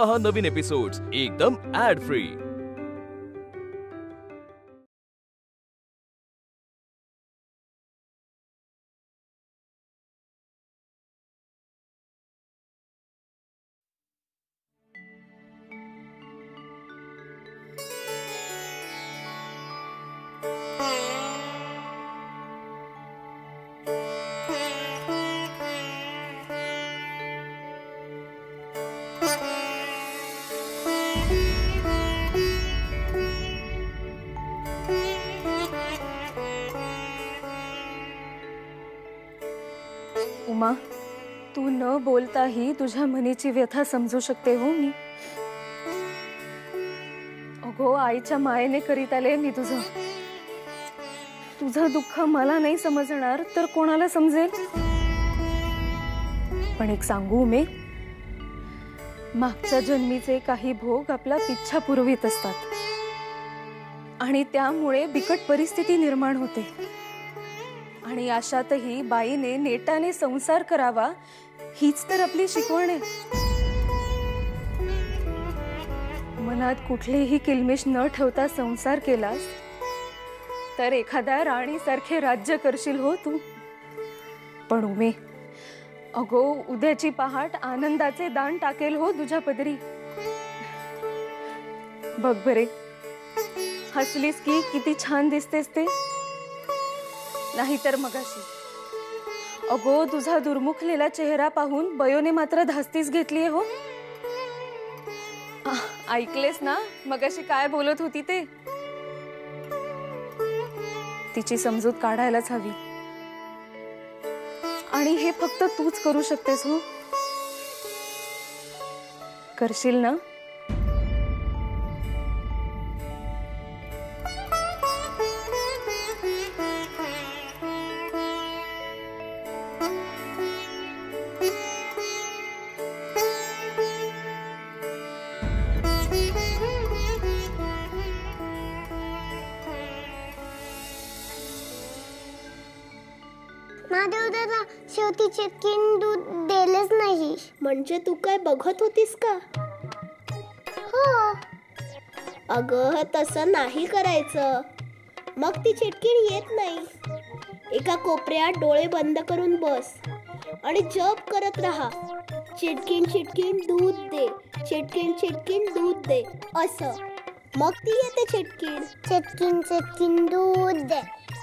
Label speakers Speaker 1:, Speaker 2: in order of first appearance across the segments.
Speaker 1: पहा नवीन एपिसोड्स एकदम add free.
Speaker 2: Uma, तू न बोलताही तुझ्या मनीची व्यथा समजू शकते हो मी। अगो, आईच्या मायेने करीत आले मी तुझं दुःख मला नाही समजणार तर कोणाला समजेल? पण एक सांगू उमे, मागच्या जन्मीचे काही भोग आपला पिच्छा पुरवित असतात आणि त्यामुळे बिकट परिस्थिती निर्माण होते। आणि अशातही बाईने नेटाने संसार करावा हीच तर आपली शिकवण आहे। मनात कुठलीही किलमिश न ठेवता संसार केलास तर एखाद्या राणीसारखे राज्य करशील हो तू। पण उमे, अगो, उद्याची पहाट आनंदाचे दान टाकेल हो तुझ्या पदरी। बघ बरे, हसलीस की किती छान दिसतेस ते, नाहीतर मगाशी अगो तुझा दुर्मुखलेला चेहरा पाहून बयोने मात्र धास्तीच घेतलीये हो। ऐकलेस ना मगाशी काय बोलत होती ते? तिची समजूत काढायलाच हवी आणि हे फक्त तूच करू शकतेस हो। करशील ना?
Speaker 3: महादेव दादा, शेवटी चिटकीन दूध दिलेच नाही।
Speaker 4: म्हणजे तू काय बघत होतीस का?
Speaker 3: हो।
Speaker 4: अगं, तसं नाही करायचं, मग ती चिटकीण येत नाही। एका कोपऱ्यात डोळे बंद करून बस आणि जप करत राहा, चिटकीण चिटकीण दूध दे, चिटकीण चिटकीण दूध दे, असं। मग ती येते चिटकीण।
Speaker 3: चिटकीन चिटकीन दूध दे,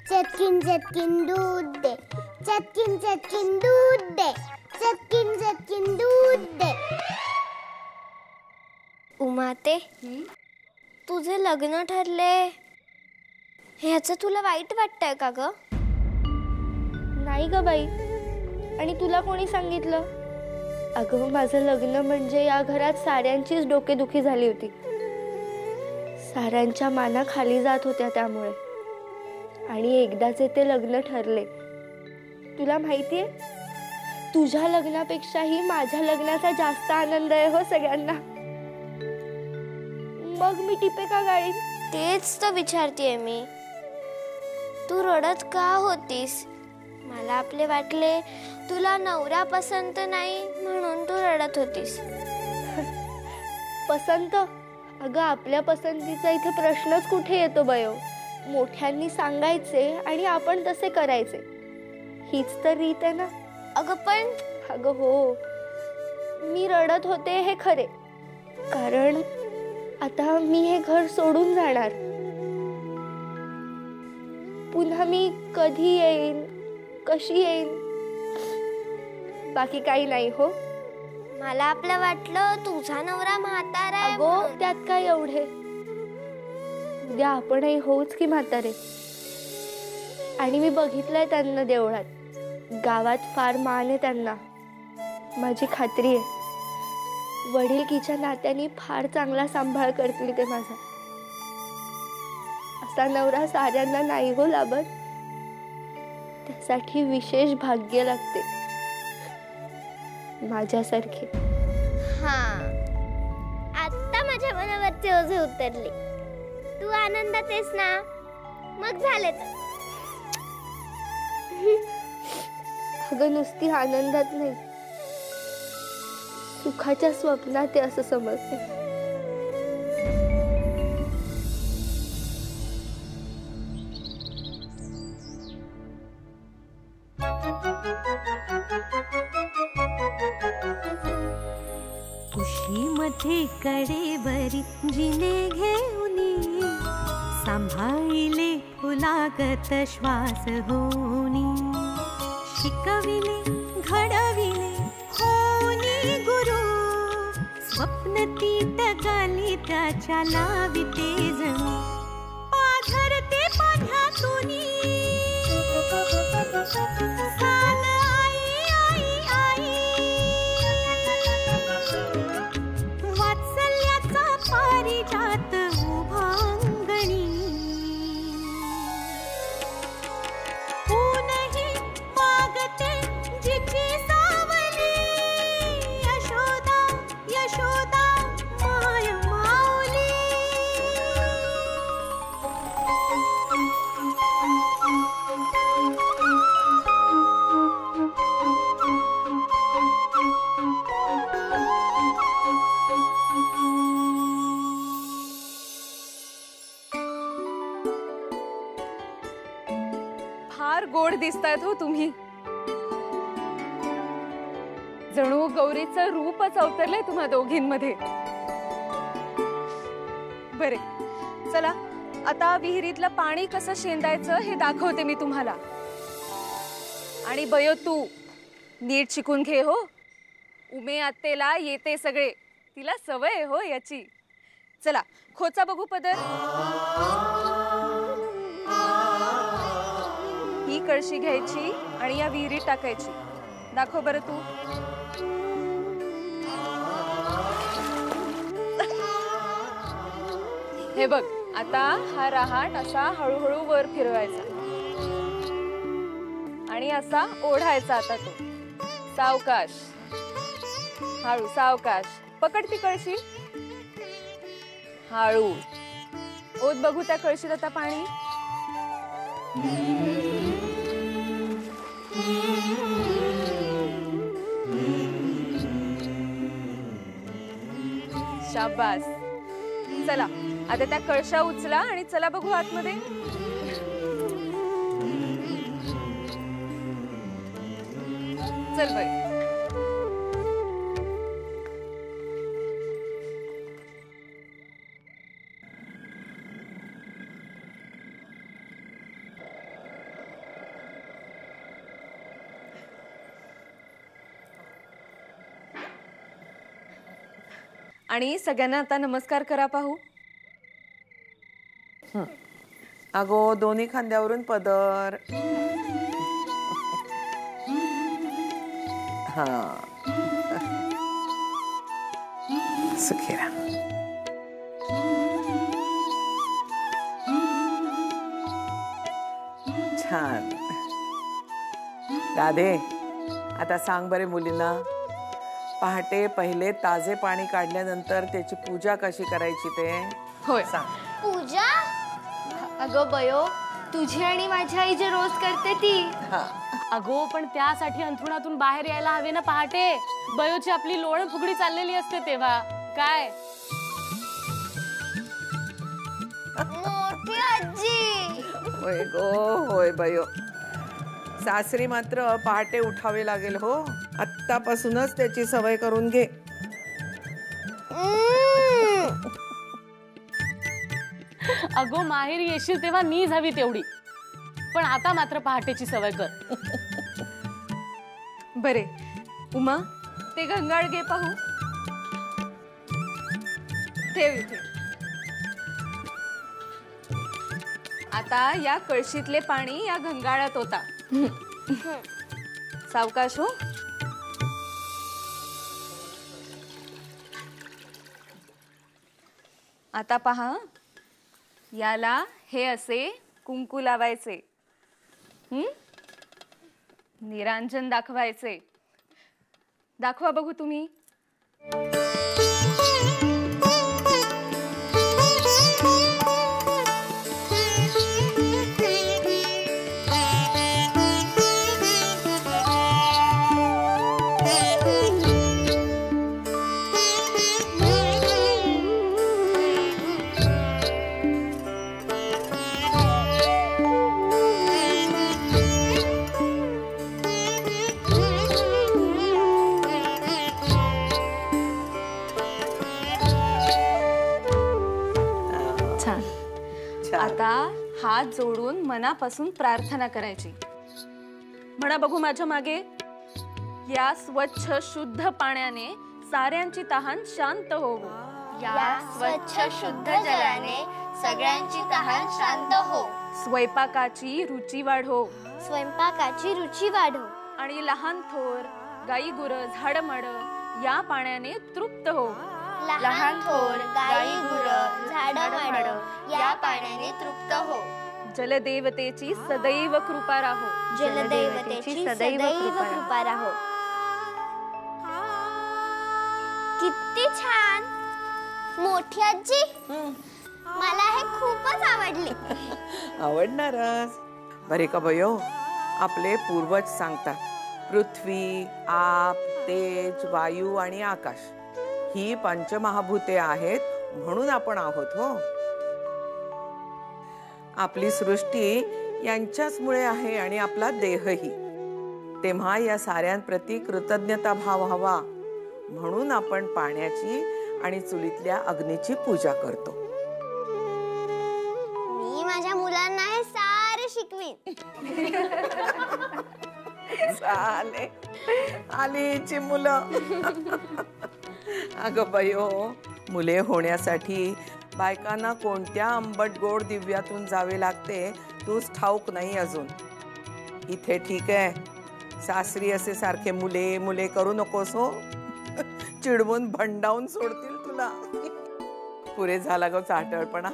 Speaker 3: चिटकीन चिटकीन दूध दे, चिटकीन चिटकीन दूध दे, चिटकीन चिटकीन दूध दे।
Speaker 5: उमाते, तुझे लग्न ठरले ह्याचं तुला वाईट वाटतंय का ग?
Speaker 6: नाही ग बाई, आणि तुला कोणी सांगितलं? अगं, माझं लग्न म्हणजे या घरात साऱ्यांचीच डोकेदुखी झाली होती। साऱ्यांच्या माना खाली जात होत्या त्यामुळे, आणि एकदाचे ते लग्न ठरले। तुला माहितीये, तुझ्या लग्नापेक्षाही माझ्या लग्नाचा जास्त आनंद आहे हो सगळ्यांना। मग मी टिपे का गाळीन?
Speaker 5: तेच तर विचारतेय मी, तू रडत का होतीस? मला आपले वाटले तुला नवरा पसंत नाही म्हणून तू रडत होतीस।
Speaker 6: पसंत? अगं, आपल्या पसंतीचा इथे प्रश्नच कुठे येतो बयो? मोठ्यांनी सांगायचे आणि आपण तसे करायचे, हीच तर रीत आहे ना। अगं हो, मी रडत होते हे खरे, कारण आता मी हे घर सोडून जाणार। पुन्हा मी कधी येईन, कशी येईन, बाकी काही नाही हो।
Speaker 5: मला आपलं वाटलं तुझा नवरा म्हातारा आहे।
Speaker 6: अगो, त्यात काय एवढे? उद्या आपणही होऊच की म्हातारे। आणि मी बघितलंय त्यांना देवळात, गावात फार मान आहे त्यांना, माझी खात्री आहे। वडिलकीच्या नात्याने फार चांगला सांभाळ करतील ते माझा। असा नवरा साऱ्यांना नाही हो लाभत, त्यासाठी विशेष भाग्य लागते माझ्यासारखे।
Speaker 5: हां, आता माझ्या मनावरचे ओझे उतरले। तू आनंदात आहेस ना, मग झाले तर।
Speaker 6: अगं, नुसती आनंदात नाही, सुखाच्या स्वप्नात आहे असं समजते.
Speaker 7: कुशीमध्ये कडेवरी जिने घेऊनी सांभाळिले फुलागत श्वास होनी शिकविले घडविले होनी गुरु स्वप्नतीत गाली त्याच्या लाविते जणू पाझरते पाण्यातूनी साल आई आई आई वात्सल्याचा पारिजात उभांगणी ऊनही मागते जिची सावली यशोदा यशोदा माय माऊली.
Speaker 2: फार गोड दिसतायत हो तुम्ही. जणू गौरीचं रूपच अवतरलंय तुम्हा दोघींमध्ये. बरे चला आता विहिरीतलं पाणी कसं शेंदायचं हे दाखवते मी तुम्हाला. आणि बयो तू नीट शिकून घे हो. उमे आत्तेला येते सगळे, तिला सवय आहे हो याची. चला खोचा बघू पदर. ही कळशी घ्यायची आणि या विहिरीत टाकायची. दाखव बरं तू. हे बघ आता हा रहाट असा हळूहळू वर फिरवायचा आणि असा ओढायचा. आता तो सावकाश हळू सावकाश पकड ती कळशी. हळू ओत बघू त्या कळशीत आता पाणी. शाबास. चला आता त्या कळशा उचला आणि चला बघू आतमध्ये. चल बाई. आणि सगळ्यांना आता नमस्कार करा पाहू.
Speaker 8: अगो दोन्ही खांद्यावरून पदर. हा सुखीरा. छान. राधे आता सांग बरे मुलींना, पहाटे पहिले ताजे पाणी काढल्यानंतर त्याची पूजा कशी करायची ते.
Speaker 2: होय
Speaker 8: सांग.
Speaker 5: पूजा?
Speaker 6: अगं बयो, तुझी आणि माझी आई जे रोज करते ती.
Speaker 9: अगो पण त्यासाठी अंथरुणातून बाहेर यायला हवे ना पहाटे. बयोची आपली लोण फुगडी चाललेली असते तेव्हा. काय
Speaker 5: मोठी आजी.
Speaker 8: होय गो होय बयो. सासरी मात्र पहाटे उठावे लागेल हो. आत्तापासूनच त्याची सवय करून घे.
Speaker 9: अगो माहेर येशील तेव्हा नीज हवी तेवढी, पण आता मात्र पहाटेची सवय कर.
Speaker 2: बरे उमा ते घंगाळ घे पाहू. ठेव इथे. आता या कळशीतले पाणी या घंगाळात होता. सावकाश हो. आता पहा याला हे असे कुंकू लावायचे. निरांजन दाखवायचे. दाखवा बघू तुम्ही. हात जोडून मनापासून प्रार्थना करायची. म्हणा बघू माझ्या मागे. या स्वच्छ शुद्ध पाण्याने साऱ्यांची तहान शांत होवो.
Speaker 6: या स्वच्छ शुद्ध जलाने सगळ्यांची तहान शांत हो.
Speaker 2: स्वयंपाकाची रुची वाढो.
Speaker 5: स्वयंपाकाची रुची वाढव.
Speaker 2: आणि लहान थोर गाई गुर झाडमाड या पाण्याने तृप्त हो.
Speaker 5: लहान थोर गाई गुर झाडमाड या पाण्याने तृप्त हो.
Speaker 2: जलदेवतेची सदैव कृपा राहो.
Speaker 5: जलदेवतेची सदैव कृपा राहो. किती छान. मोठी आजी, मला हे खूपच आवडले.
Speaker 8: आवडणारच. बरे का बयो, आपले पूर्वज सांगतात पृथ्वी, आप, तेज, वायू आणि आकाश ही पंचमहाभूते आहेत म्हणून आपण आहोत हो. आपली सृष्टी यांच्याचमुळे आहे आणि आपला देहही. तेव्हा या साऱ्यांप्रती कृतज्ञता भाव हवा म्हणून आपण पाण्याची आणि चुलीतल्या अग्नीची पूजा करतो.
Speaker 5: मी माझ्या मुलांना हे सारे शिकवीन.
Speaker 8: चाले आलीची मुलं. अगं बयो, मुले होण्यासाठी बायकांना कोणत्या आंबट गोड दिव्यातून जावे लागते तूच ठाऊक नाही अजून. इथे ठीक आहे, सासरी असे सारखे मुले मुले करू नकोस हो. चिडवून भंडावून सोडतील तुला. पुरे झाला ग चाटळपणा.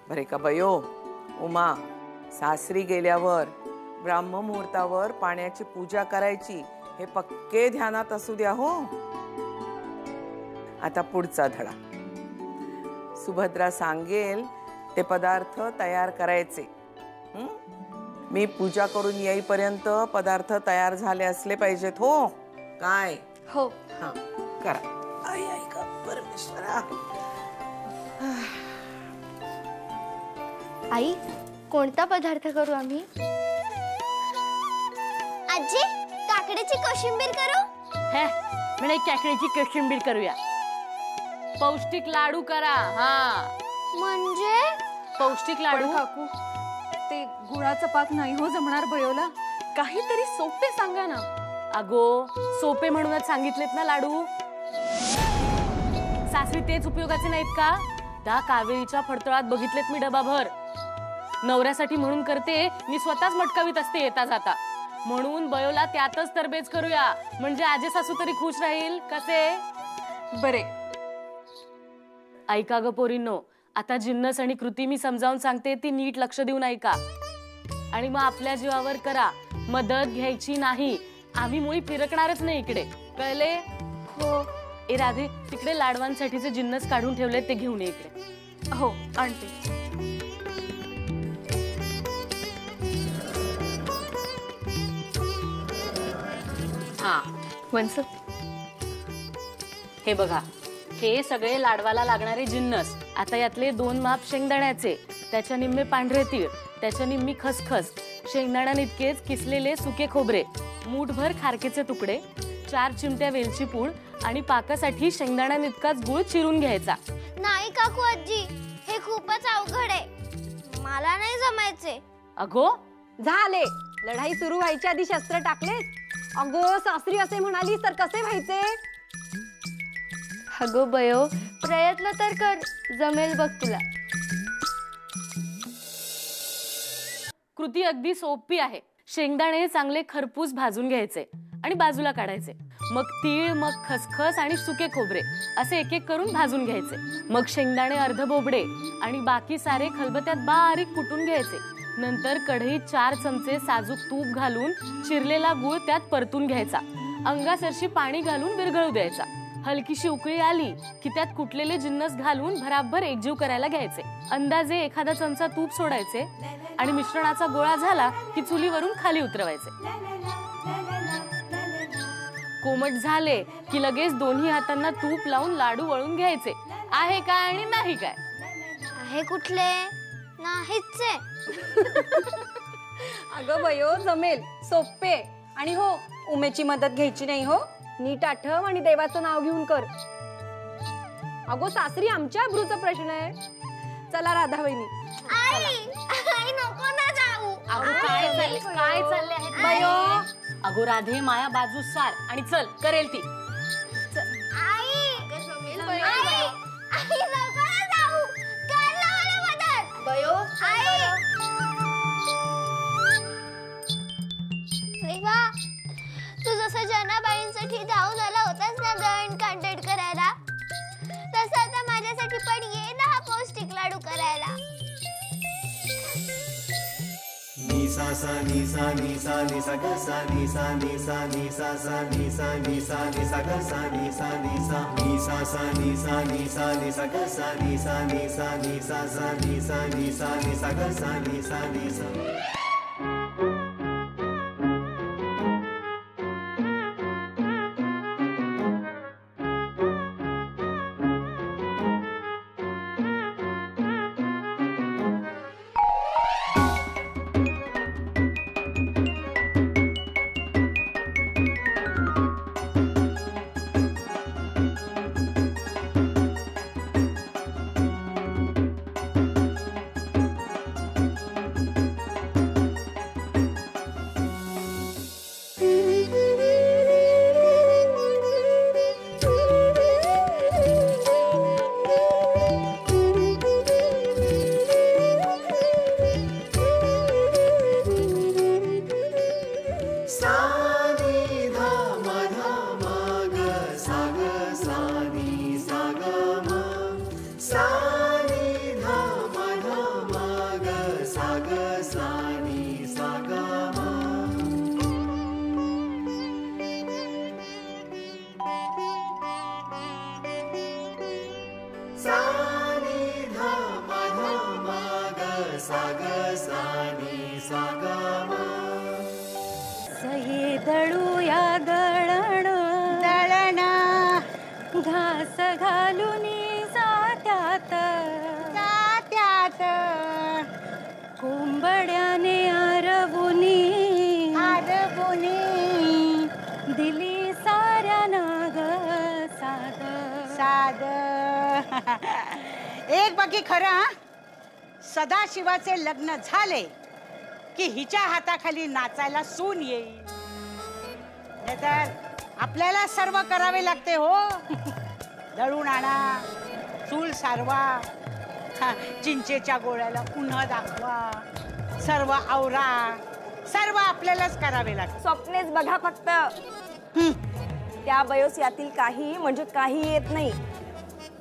Speaker 8: बरे का बयो, उमा, सासरी गेल्यावर ब्राह्ममुहूर्तावर पाण्याची पूजा करायची हे पक्के ध्यानात असू द्या हो. आता पुढचा धडा. सुभद्रा सांगेल ते पदार्थ तयार करायचे. मी पूजा करून येईपर्यंत पदार्थ तयार झाले असले पाहिजेत हो. काय?
Speaker 2: हो.
Speaker 8: हा, करा. आई आई का परमेश्वरा.
Speaker 6: आई, कोणता पदार्थ करू आम्ही?
Speaker 5: आजी, काकडीची कोशिंबीर करू.
Speaker 9: हे म्हणे काकडीची कोशिंबीर करूया. पौष्टिक लाडू करा. हा,
Speaker 5: म्हणजे
Speaker 9: पौष्टिक लाडू.
Speaker 2: काकू, ते गुळाचा पाक नाही हो जमणार बयोला. काहीतरी सोपे सांगा ना.
Speaker 9: अगो, सोपे म्हणूनच सांगितलेत ना लाडू. सासरी तेच उपयोगाचे नाहीत का? त्या कावेरीच्या फडतळात बघितलेत मी डबाभर. नवऱ्यासाठी म्हणून करते, मी स्वतःच मटकावीत असते येता जाता. म्हणून बयोला त्यातच तरबेज करूया, म्हणजे आजे सासू तरी खुश राहील. कसे?
Speaker 2: बरे.
Speaker 9: ऐका ग पोरींनो, आता जिन्नस आणि कृती मी समजावून सांगते, ती नीट लक्ष देऊन ऐका. आणि मग आपल्या जीवावर करा. मदत घ्यायची नाही. आम्ही मुळी फिरकणारच नाही इकडे, कळले?
Speaker 2: हो.
Speaker 9: ए राधे, तिकडे लाडवांसाठीचे जिन्नस काढून ठेवले ते घेऊन ये इकडे.
Speaker 2: हो, आणते.
Speaker 9: हा,
Speaker 2: वंस,
Speaker 9: हे बघा, हे सगळे लाडवाला लागणारे जिन्नस. आता यातले 2 माप शेंगदाण्याचे, त्याच्या निम्मे पांढरे तीळ, त्याच्या निम्मी खसखस, शेंगदाण्याइतकेच किसलेले सुके खोबरे, मूठभर खारकेचे तुकडे, 4 चिमट्या वेलची पूड आणि पाकासाठी शेंगदाण्याइतकाच गुळ चिरून घ्यायचा.
Speaker 5: नाही काकू आजी, हे खूपच अवघड आहे. मला नाही जमायचे.
Speaker 9: अगो,
Speaker 10: झाले. लढाई सुरू व्हायच्या आधी शस्त्र टाकले. अगो, सासरी असे म्हणाली तर कसे व्हायचे?
Speaker 6: अगो बयो, प्रयत्न तर कर, जमेल बघ तुला.
Speaker 9: कृती अगदी सोपी आहे. शेंगदाणे चांगले खरपूस भाजून घ्यायचे आणि बाजूला काढायचे. मग तीळ, मग खसखस आणि सुके खोबरे असे एक एक करून भाजून घ्यायचे. मग शेंगदाणे अर्ध बोबडे आणि बाकी सारे खलबत्यात बारीक कुटून घ्यायचे. नंतर कढईत 4 चमचे साजूक तूप घालून चिरलेला गूळ त्यात परतून घ्यायचा. अंगासरशी पाणी घालून विरघळू द्यायचा. हलकीशी उकळी आली की त्यात कुटलेले जिन्नस घालून भराभर एकजीव करायला घ्यायचे. अंदाजे एखादा चमचा तूप सोडायचे आणि मिश्रणाचा गोळा झाला की चुलीवरून खाली उतरवायचे. कोमट झाले की लगेच दोन्ही हातांना तूप लावून लाडू वळून घ्यायचे. आहे काय आणि नाही काय?
Speaker 5: आहे कुठले? नाहीच आहे.
Speaker 10: अगं बयो, जमेल, सोपे. आणि हो, उमेची मदत घ्यायची नाही हो. नीट आठव आणि देवाचं नाव घेऊन कर. अगो सासरी, आमच्या अब्रूचा प्रश्न आहे. चला राधा वहिनी.
Speaker 5: आई नको ना जाऊ.
Speaker 9: अगो काय चालले आहेत
Speaker 10: बयो.
Speaker 9: अगो राधे माया बाजू सार आणि चल करेल ती.
Speaker 5: आई नको ना जाऊ. कर ना मला मदत.
Speaker 6: बयो.
Speaker 5: आई रेवा, तू जसं जनाबाईंसाठी धावून आला होतास ना दळण कांडण करायला, तसं आता माझ्यासाठी पण ये ना हा पौष्टिक लाडू करायला.
Speaker 11: ni sa sa ni sa ni sa ni sa ga sa ni sa ni sa ni sa sa ni sa ni sa ni sa ga sa ni sa ni sa ni sa sa ni sa ni sa ni sa ga sa ni sa ni sa ni sa sa ni sa ni sa ni sa ga sa ni sa ni sa.
Speaker 2: सये दळूया दळण दळण घास घालून जात्यात जात्यात कोंबड्याने आरवुनी आरवुनी दिली साऱ्या नाग साद साद.
Speaker 12: एक बाकी खरं, सदाशिवाचे लग्न झाले की हिच्या हाताखाली नाचायला सून येईल, नाहीतर आपल्याला सर्व करावे लागते हो. दळून आणा, चूल सारवा, चिंचेच्या गोळ्याला उन्ह दाखवा, सर्व आवरा, सर्व आपल्यालाच करावे लागते.
Speaker 10: स्वप्नेच बघा फक्त. त्या बयोस यातील काही म्हणजे काही येत नाही.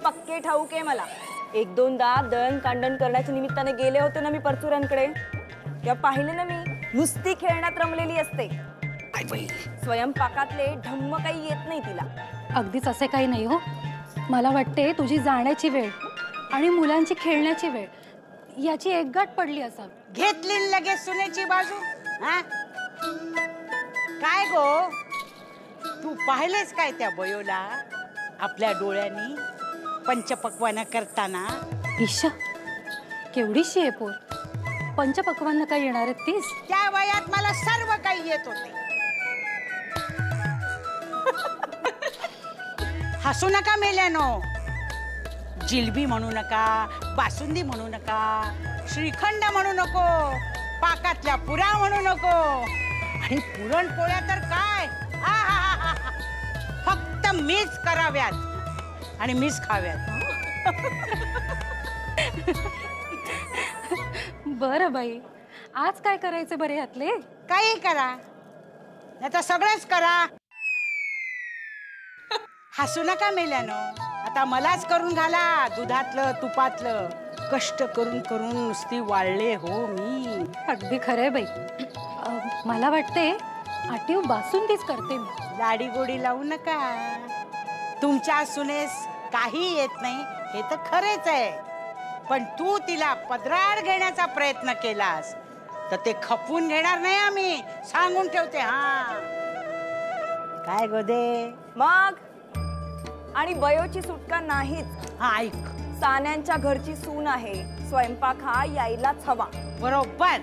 Speaker 10: पक्के ठाऊक आहे मला. एक दोनदा दळण कांडण करण्याच्या निमित्ताने गेले होते ना मी परचुऱ्यांकडे, तेव्हा पाहिले ना मी नुसती खेळण्यात रमलेली असते. स्वयंपाकातले ढम्म काही येत नाही तिला.
Speaker 2: अगदीच असे काही नाही हो. मला वाटते तुझी जाण्याची वेळ आणि मुलांची खेळण्याची वेळ याची एकगाठ पडली असावी.
Speaker 12: घेतली लगेच सुनेची बाजू. काय गो, तू पाहिलेस काय त्या बयोला आपल्या डोळ्यांनी पंचपक्वान करताना?
Speaker 2: ईशा, केवढीशी आहे पोर. पंचपक्वान काय येणार आहेत तीस?
Speaker 12: त्या वयात मला सर्व काही येत होते. हसू नका मेल्यानो. जिलबी म्हणू नका, बासुंदी म्हणू नका, श्रीखंड म्हणू नको, पाकातल्या पुऱ्या म्हणू नको, आणि पुरणपोळ्या तर काय फक्त मीच कराव्यात आणि मीच खाव्यात.
Speaker 2: बरं बाई, आज काय करायचं बरे यातले?
Speaker 12: काही करा, नाही तर सगळंच करा. हसू नका मेल्यानो. आता मलाच करून घाला दुधातलं तुपातलं. कष्ट करून करून नुसती वाळले हो मी.
Speaker 2: अगदी खरंय बाई. मला वाटते आटीव बासुंदीच करते मी.
Speaker 12: लाडी गोडी लावू नका. तुमच्या सुनेस काही येत नाही हे तर खरेच आहे, पण तू तिला पदराड घेण्याचा प्रयत्न केलास तर ते खपून घेणार नाही आम्ही, सांगून ठेवते. हा काय गोदे
Speaker 10: मग? आणि बयोची सुटका नाहीच.
Speaker 12: हा ऐक,
Speaker 10: सान्यांच्या घरची सून आहे, स्वयंपाक हा यायलाच हवा.
Speaker 12: बरोबर.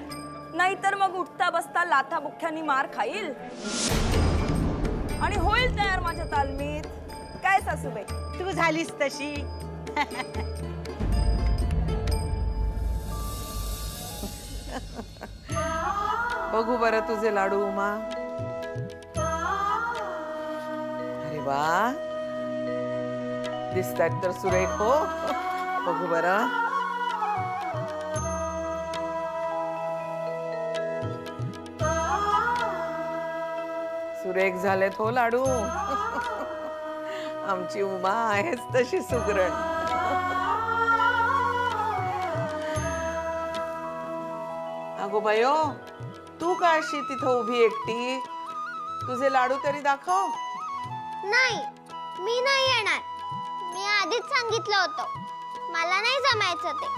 Speaker 10: नाहीतर मग उठता बसता लाथा बुख्यानी मार खाईल आणि होईल तयार माझ्या तालमीत. काय सासूबाई,
Speaker 12: तू झालीस तशी.
Speaker 8: बघू बरं तुझे लाडू उमा. अरे वा, दिसतात तर सुरेख हो. बघू बरं. सुरेख झालेत हो लाडू. आमची उमा आहेच तशी सुगरण. अगो बायो, तू का अशी तिथं उभी एकटी? तुझे लाडू तरी दाखव.
Speaker 3: नाही, मी नाही येणार. मी आधीच सांगितलं होतं मला नाही जमायचं ते.